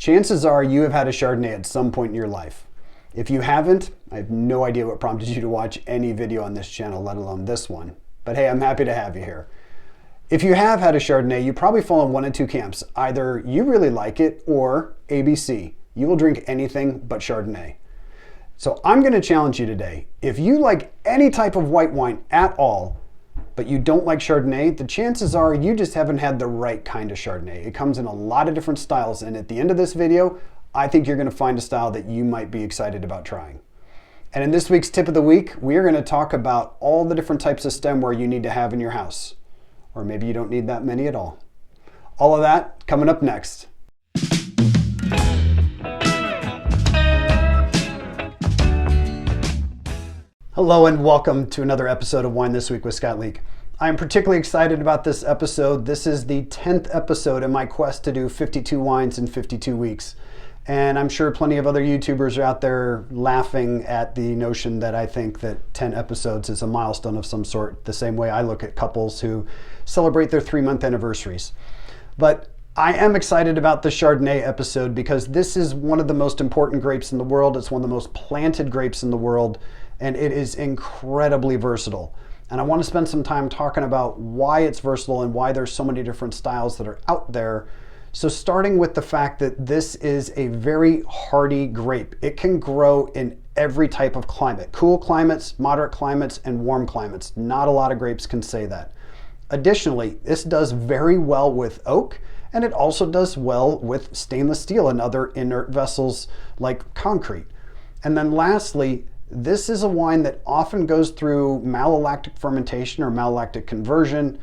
Chances are you have had a Chardonnay at some point in your life. If you haven't, I have no idea what prompted you to watch any video on this channel, let alone this one. But hey, I'm happy to have you here. If you have had a Chardonnay, you probably fall in one of two camps. Either you really like it, or ABC, you will drink anything but Chardonnay. So I'm going to challenge you today. If you like any type of white wine at all, but you don't like Chardonnay, the chances are you just haven't had the right kind of Chardonnay. It comes in a lot of different styles, and at the end of this video, I think you're going to find a style that you might be excited about trying. And in this week's tip of the week, we are going to talk about all the different types of stemware you need to have in your house. Or maybe you don't need that many at all. All of that coming up next. Hello and welcome to another episode of Wine This Week with Scott Leek. I'm particularly excited about this episode. This is the 10th episode in my quest to do 52 wines in 52 weeks. And I'm sure plenty of other YouTubers are out there laughing at the notion that I think that 10 episodes is a milestone of some sort, the same way I look at couples who celebrate their 3-month anniversaries. But I am excited about the Chardonnay episode because this is one of the most important grapes in the world. It's one of the most planted grapes in the world, and it is incredibly versatile. And I want to spend some time talking about why it's versatile and why there's so many different styles that are out there. So starting with the fact that this is a very hardy grape. It can grow in every type of climate. Cool climates, moderate climates, and warm climates. Not a lot of grapes can say that. Additionally, this does very well with oak, and it also does well with stainless steel and other inert vessels like concrete. And then lastly, this is a wine that often goes through malolactic fermentation or malolactic conversion,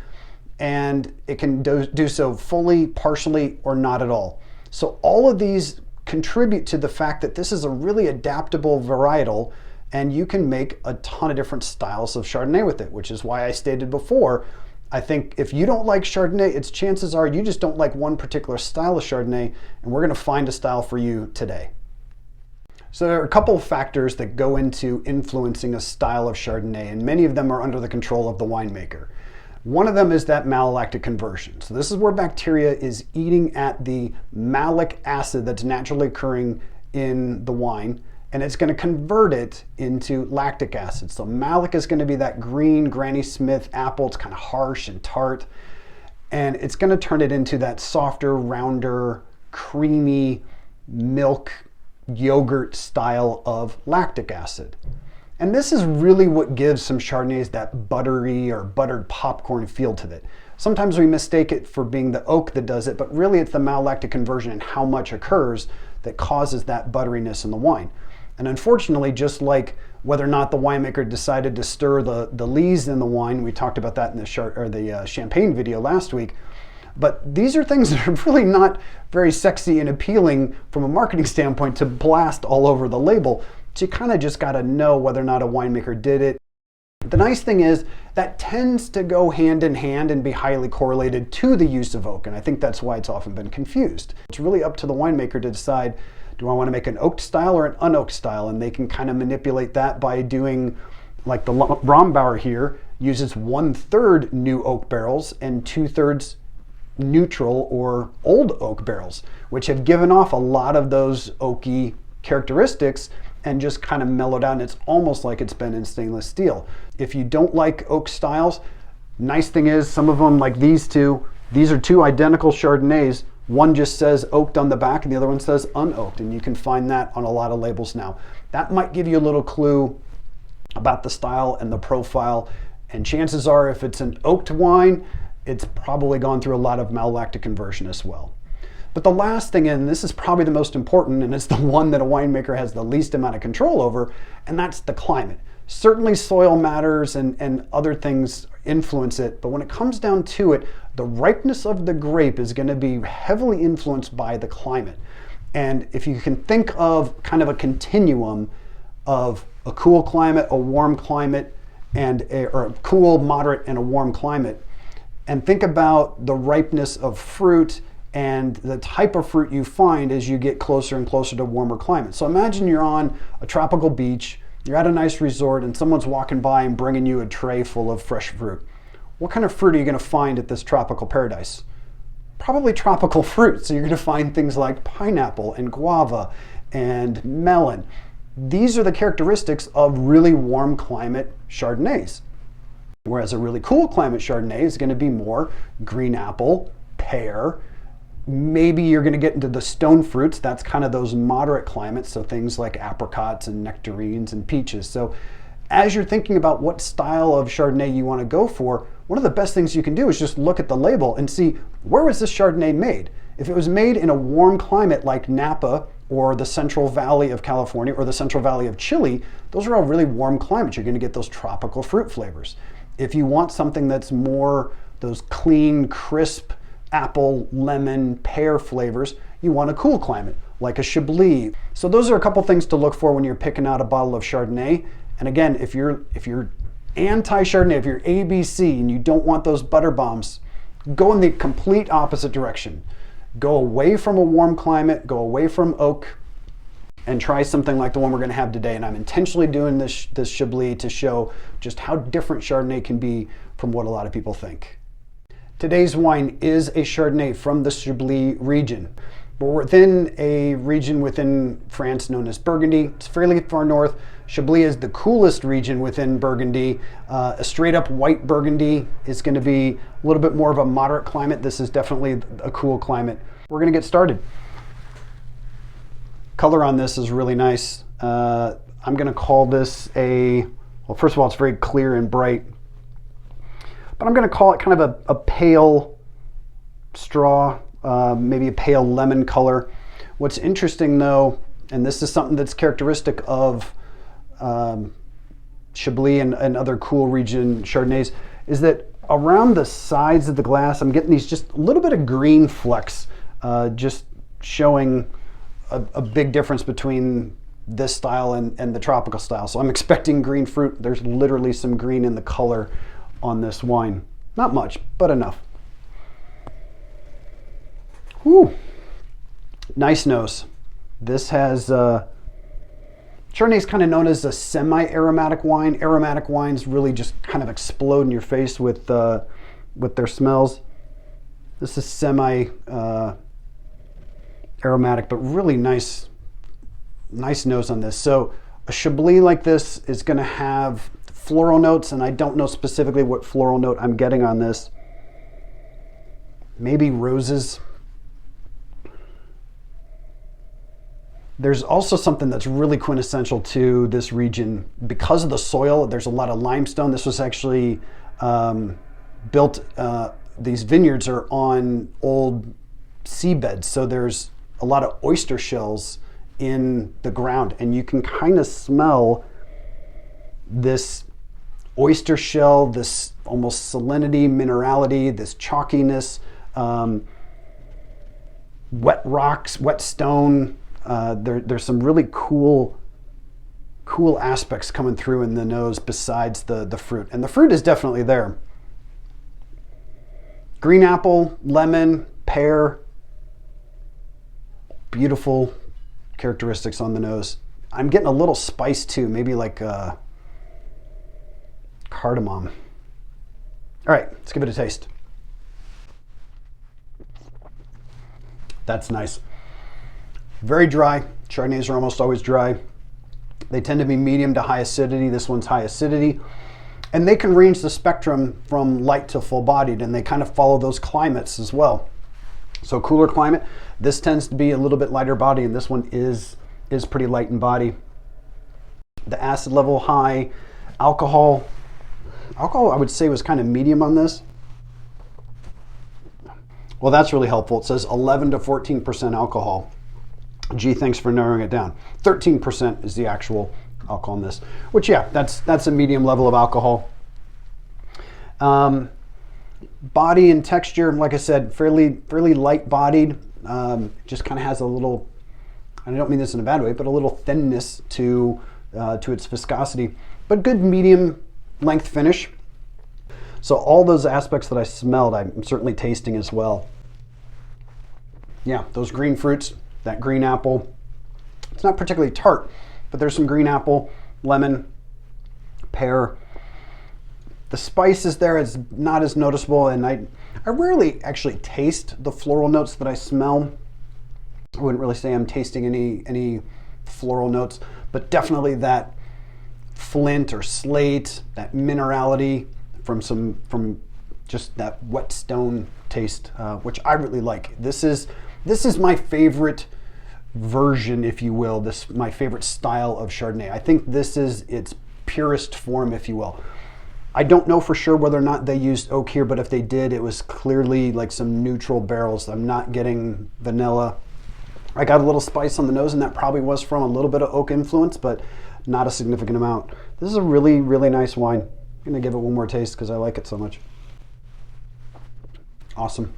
and it can do so fully, partially, or not at all. So all of these contribute to the fact that this is a really adaptable varietal, and you can make a ton of different styles of Chardonnay with it, which is why I stated before, I think if you don't like Chardonnay, it's chances are you just don't like one particular style of Chardonnay, and we're gonna find a style for you today. So there are a couple of factors that go into influencing a style of Chardonnay, and many of them are under the control of the winemaker. One of them is that malolactic conversion. So this is where bacteria is eating at the malic acid that's naturally occurring in the wine, and it's going to convert it into lactic acid. So malic is going to be that green Granny Smith apple. It's kind of harsh and tart, and it's going to turn it into that softer, rounder, creamy milk yogurt style of lactic acid. And this is really what gives some Chardonnays that buttery or buttered popcorn feel to it. Sometimes we mistake it for being the oak that does it, but really it's the malolactic conversion and how much occurs that causes that butteriness in the wine. And unfortunately, just like whether or not the winemaker decided to stir the lees in the wine, we talked about that in the champagne video last week, but these are things that are really not very sexy and appealing from a marketing standpoint to blast all over the label. So you kind of just got to know whether or not a winemaker did it. The nice thing is that tends to go hand in hand and be highly correlated to the use of oak, and I think that's why it's often been confused. It's really up to the winemaker to decide, do I want to make an oaked style or an unoaked style? And they can kind of manipulate that by doing, like the Rombauer here, uses 1/3 new oak barrels and 2/3 neutral or old oak barrels, which have given off a lot of those oaky characteristics and just kind of mellowed out, and it's almost like it's been in stainless steel. If you don't like oak styles, nice thing is some of them, like these are two identical Chardonnays. One just says oaked on the back and the other one says unoaked, and you can find that on a lot of labels now. That might give you a little clue about the style and the profile, and chances are if it's an oaked wine, it's probably gone through a lot of malolactic conversion as well. But the last thing, and this is probably the most important, and it's the one that a winemaker has the least amount of control over, and that's the climate. Certainly soil matters and other things influence it, but when it comes down to it, the ripeness of the grape is going to be heavily influenced by the climate. And if you can think of kind of a continuum of a cool climate, a warm climate, or a cool, moderate, and a warm climate, and think about the ripeness of fruit and the type of fruit you find as you get closer and closer to warmer climates. So imagine you're on a tropical beach, you're at a nice resort, and someone's walking by and bringing you a tray full of fresh fruit. What kind of fruit are you going to find at this tropical paradise? probably tropical fruit. So you're going to find things like pineapple and guava and melon. These are the characteristics of really warm climate Chardonnays. Whereas a really cool climate Chardonnay is going to be more green apple, pear. Maybe you're going to get into the stone fruits. That's kind of those moderate climates. So things like apricots and nectarines and peaches. So as you're thinking about what style of Chardonnay you want to go for, one of the best things you can do is just look at the label and see, where was this Chardonnay made? If it was made in a warm climate like Napa or the Central Valley of California or the Central Valley of Chile, those are all really warm climates. You're going to get those tropical fruit flavors. If you want something that's more those clean, crisp apple, lemon, pear flavors, you want a cool climate like a Chablis. So those are a couple things to look for when you're picking out a bottle of Chardonnay. And again, if you're anti-Chardonnay, if you're ABC and you don't want those butter bombs, go in the complete opposite direction. Go away from a warm climate, go away from oak, and try something like the one we're going to have today. And I'm intentionally doing this Chablis to show just how different Chardonnay can be from what a lot of people think. Today's wine is a Chardonnay from the Chablis region. We're within a region within France known as Burgundy. It's fairly far north. Chablis is the coolest region within Burgundy. A straight up white Burgundy is going to be a little bit more of a moderate climate. This is definitely a cool climate. We're going to get started. Color on this is really nice. I'm going to call this well, first of all, it's very clear and bright. But I'm going to call it kind of a pale straw, maybe a pale lemon color. What's interesting though, and this is something that's characteristic of Chablis and other cool region Chardonnays, is that around the sides of the glass, I'm getting these just a little bit of green flecks, just showing a big difference between this style and the tropical style. So I'm expecting green fruit. There's literally some green in the color on this wine. Not much, but enough. Whew. Nice nose. This has, Chardonnay is kind of known as a semi-aromatic wine. Aromatic wines really just kind of explode in your face with their smells. This is semi-aromatic, but really nice nose on this. So a Chablis like this is going to have floral notes, and I don't know specifically what floral note I'm getting on this. Maybe roses. There's also something that's really quintessential to this region. Because of the soil, there's a lot of limestone. This was actually built, these vineyards are on old seabeds, so there's a lot of oyster shells in the ground, and you can kind of smell this oyster shell, this almost salinity, minerality, this chalkiness, wet rocks, wet stone. There's some really cool aspects coming through in the nose besides the fruit. And the fruit is definitely there. Green apple, lemon, pear. Beautiful characteristics on the nose. I'm getting a little spice too, maybe like cardamom. All right, let's give it a taste. That's nice. Very dry. Chardonnays are almost always dry. They tend to be medium to high acidity. This one's high acidity. And they can range the spectrum from light to full bodied, and they kind of follow those climates as well. So cooler climate, this tends to be a little bit lighter body, and this one is pretty light in body. The acid level high. Alcohol I would say was kind of medium on this. Well, that's really helpful. It says 11 to 14% alcohol. Gee, thanks for narrowing it down. 13% is the actual alcohol in this, which yeah, that's a medium level of alcohol. Body and texture, like I said, fairly light bodied. Just kind of has a little, I don't mean this in a bad way, but a little thinness to its viscosity, but good medium length finish. So all those aspects that I smelled, I'm certainly tasting as well. Yeah, those green fruits, that green apple. It's not particularly tart, but there's some green apple, lemon, pear. The spice is there, it's not as noticeable, and I rarely actually taste the floral notes that I smell. I wouldn't really say I'm tasting any floral notes, but definitely that flint or slate, that minerality from just that wet stone taste, which I really like. This is my favorite version, if you will, my favorite style of Chardonnay. I think this is its purest form, if you will. I don't know for sure whether or not they used oak here, but if they did, it was clearly like some neutral barrels. I'm not getting vanilla. I got a little spice on the nose, and that probably was from a little bit of oak influence, but not a significant amount. This is a really, really nice wine. I'm gonna give it one more taste because I like it so much. Awesome.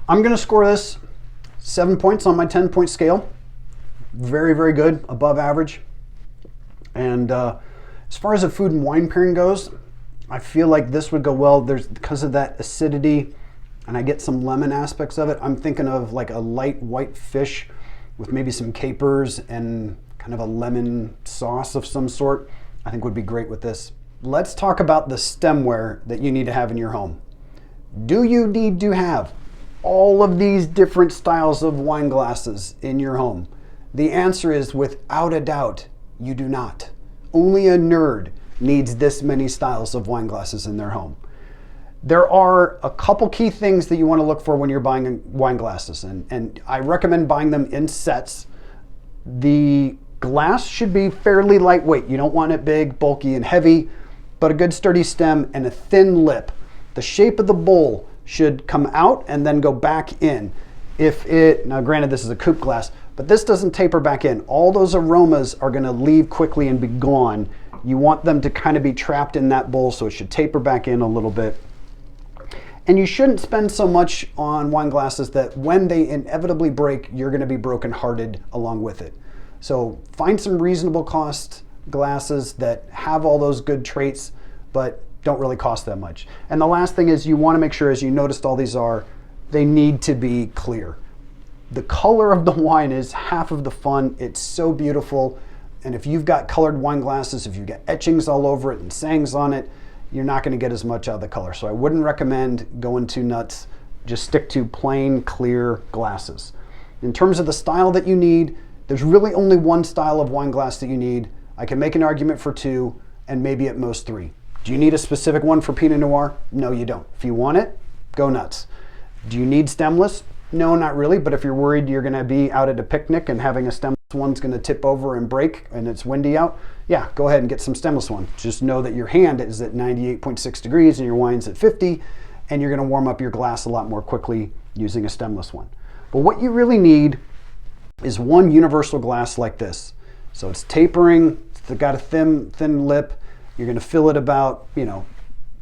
I'm gonna score this 7 points on my 10-point scale. Very, very good, above average. And as far as a food and wine pairing goes, I feel like this would go well. Because of that acidity, and I get some lemon aspects of it. I'm thinking of like a light white fish with maybe some capers and kind of a lemon sauce of some sort. I think would be great with this. Let's talk about the stemware that you need to have in your home. Do you need to have all of these different styles of wine glasses in your home? The answer is, without a doubt, you do not. Only a nerd needs this many styles of wine glasses in their home. There are a couple key things that you want to look for when you're buying wine glasses, and I recommend buying them in sets. The glass should be fairly lightweight. You don't want it big, bulky, and heavy, but a good sturdy stem and a thin lip. The shape of the bowl should come out and then go back in. Now granted this is a coupe glass, but this doesn't taper back in. All those aromas are gonna leave quickly and be gone. You want them to kind of be trapped in that bowl, so it should taper back in a little bit. And you shouldn't spend so much on wine glasses that when they inevitably break, you're gonna be brokenhearted along with it. So find some reasonable cost glasses that have all those good traits, but don't really cost that much. And the last thing is, you wanna make sure, as you noticed all these are, they need to be clear. The color of the wine is half of the fun. It's so beautiful. And if you've got colored wine glasses, if you've got etchings all over it and sayings on it, you're not gonna get as much out of the color. So I wouldn't recommend going too nuts. Just stick to plain, clear glasses. In terms of the style that you need, there's really only one style of wine glass that you need. I can make an argument for two, and maybe at most three. Do you need a specific one for Pinot Noir? No, you don't. If you want it, go nuts. Do you need stemless? No, not really, but if you're worried you're gonna be out at a picnic and having a stemless one's gonna tip over and break and it's windy out, yeah, go ahead and get some stemless one. Just know that your hand is at 98.6 degrees and your wine's at 50, and you're gonna warm up your glass a lot more quickly using a stemless one. But what you really need is one universal glass like this. So it's tapering, it's got a thin lip. You're gonna fill it about,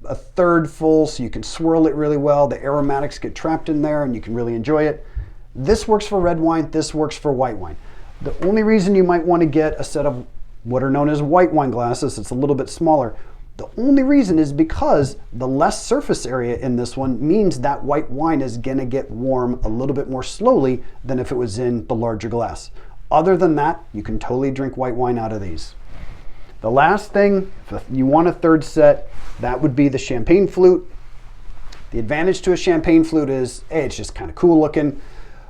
a third full, so you can swirl it really well. The aromatics get trapped in there and you can really enjoy it. This works for red wine, this works for white wine. The only reason you might want to get a set of what are known as white wine glasses, it's a little bit smaller. The only reason is because the less surface area in this one means that white wine is gonna get warm a little bit more slowly than if it was in the larger glass. Other than that, you can totally drink white wine out of these. The last thing, if you want a third set, that would be the champagne flute. The advantage to a champagne flute is, A, it's just kind of cool looking,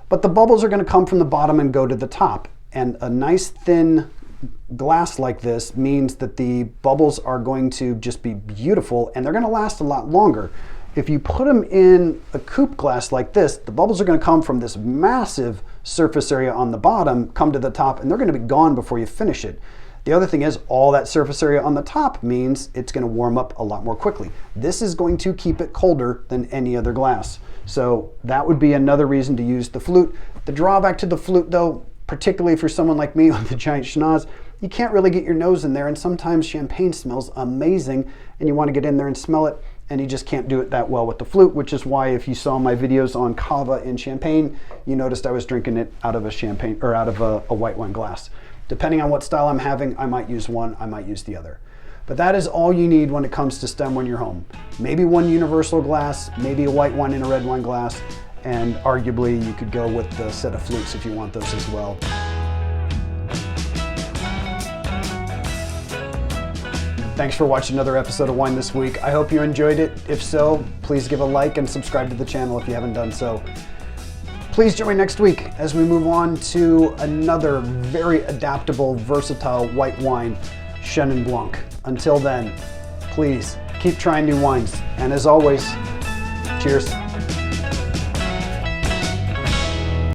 but the bubbles are gonna come from the bottom and go to the top. And a nice thin glass like this means that the bubbles are going to just be beautiful and they're gonna last a lot longer. If you put them in a coupe glass like this, the bubbles are gonna come from this massive surface area on the bottom, come to the top, and they're gonna be gone before you finish it. The other thing is, all that surface area on the top means it's gonna warm up a lot more quickly. This is going to keep it colder than any other glass. So that would be another reason to use the flute. The drawback to the flute though, particularly for someone like me with a giant schnoz, you can't really get your nose in there, and sometimes champagne smells amazing and you wanna get in there and smell it, and you just can't do it that well with the flute, which is why if you saw my videos on cava and champagne, you noticed I was drinking it out of a champagne or out of a white wine glass. Depending on what style I'm having, I might use one, I might use the other. But that is all you need when it comes to stem when you're home. Maybe one universal glass, maybe a white wine in a red wine glass, and arguably you could go with the set of flutes if you want those as well. Thanks for watching another episode of Wine This Week. I hope you enjoyed it. If so, please give a like and subscribe to the channel if you haven't done so. Please join me next week as we move on to another very adaptable, versatile white wine, Chenin Blanc. Until then, please keep trying new wines. And as always, cheers.